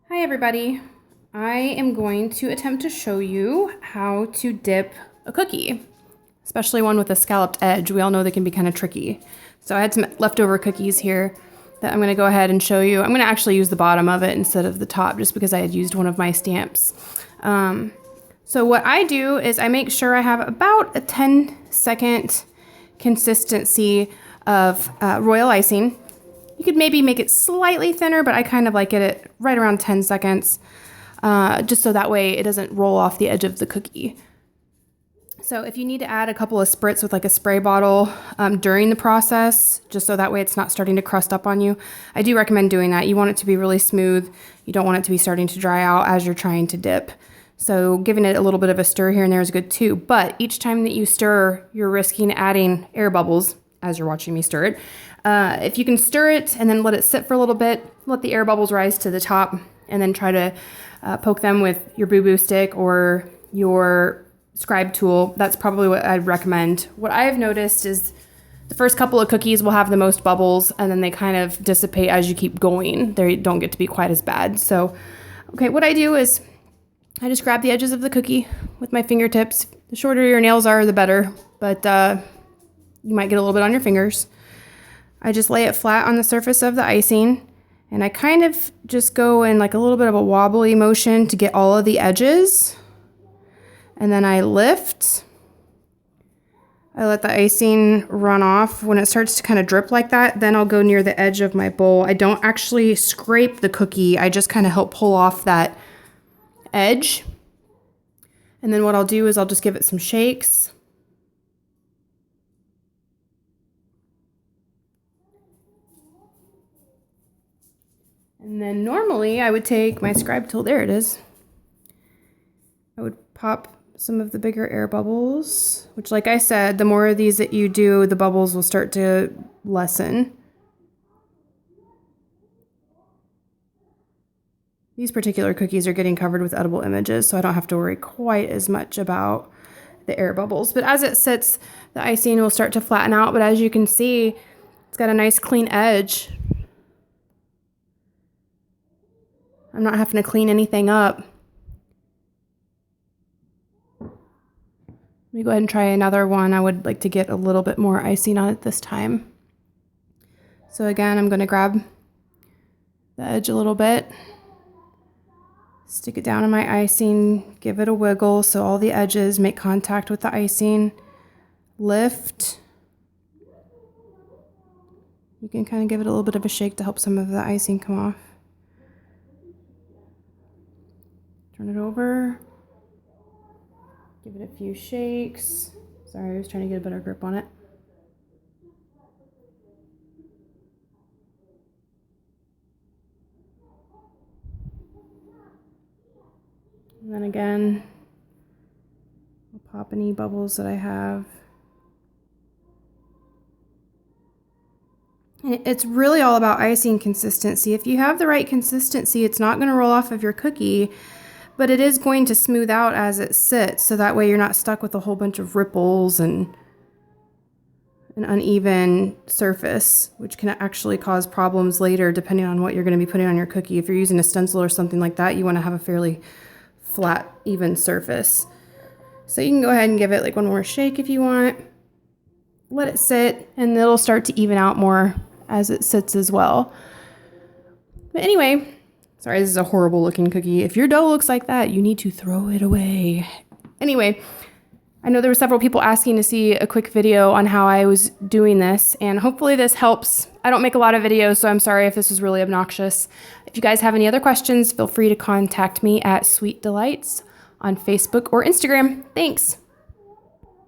Hi everybody. I am going to attempt to show you how to dip a cookie, especially one with a scalloped edge. We all know they can be kind of tricky. So I had some leftover cookies here that I'm going to go ahead and show you. I'm going to actually use the bottom of it instead of the top just because I had used one of my stamps. So what I do is I make sure I have about a 10-second consistency of royal icing. You could maybe make it slightly thinner, but I kind of like it at right around 10 seconds, just so that way it doesn't roll off the edge of the cookie. So if you need to add a couple of spritz with like a spray bottle during the process, just so that way it's not starting to crust up on you, I do recommend doing that. You want it to be really smooth. You don't want it to be starting to dry out as you're trying to dip. So giving it a little bit of a stir here and there is good too. But each time that you stir, you're risking adding air bubbles as you're watching me stir it. If you can stir it and then let it sit for a little bit, let the air bubbles rise to the top, and then try to poke them with your boo-boo stick or your scribe tool. That's probably what I'd recommend. What I have noticed is the first couple of cookies will have the most bubbles, and then they kind of dissipate as you keep going. They don't get to be quite as bad. So, okay, what I do is I just grab the edges of the cookie with my fingertips. The shorter your nails are, the better, but you might get a little bit on your fingers. I just lay it flat on the surface of the icing, and I kind of just go in like a little bit of a wobbly motion to get all of the edges. And then I lift. I let the icing run off. When it starts to kind of drip like that, then I'll go near the edge of my bowl. I don't actually scrape the cookie. I just kind of help pull off that edge. And then what I'll do is I'll just give it some shakes. And then normally I would take my scribe tool, there it is. I would pop some of the bigger air bubbles, which like I said, the more of these that you do, the bubbles will start to lessen. These particular cookies are getting covered with edible images, so I don't have to worry quite as much about the air bubbles. But as it sits, the icing will start to flatten out, but as you can see, it's got a nice clean edge. I'm not having to clean anything up. Let me go ahead and try another one. I would like to get a little bit more icing on it this time. So again, I'm going to grab the edge a little bit, stick it down in my icing, give it a wiggle so all the edges make contact with the icing, lift. You can kind of give it a little bit of a shake to help some of the icing come off. Turn it over, give it a few shakes. Sorry, I was trying to get a better grip on it. And then again, I'll pop any bubbles that I have. It's really all about icing consistency. If you have the right consistency, it's not going to roll off of your cookie, but it is going to smooth out as it sits, so that way you're not stuck with a whole bunch of ripples and an uneven surface, which can actually cause problems later depending on what you're going to be putting on your cookie. If you're using a stencil or something like that, you want to have a fairly flat, even surface. So you can go ahead and give it like one more shake if you want. Let it sit, and it'll start to even out more as it sits as well. But anyway, sorry, this is a horrible looking cookie. If your dough looks like that, you need to throw it away. Anyway, I know there were several people asking to see a quick video on how I was doing this, and hopefully this helps. I don't make a lot of videos, so I'm sorry if this was really obnoxious. If you guys have any other questions, feel free to contact me at Sweet D.Lights on Facebook or Instagram. Thanks.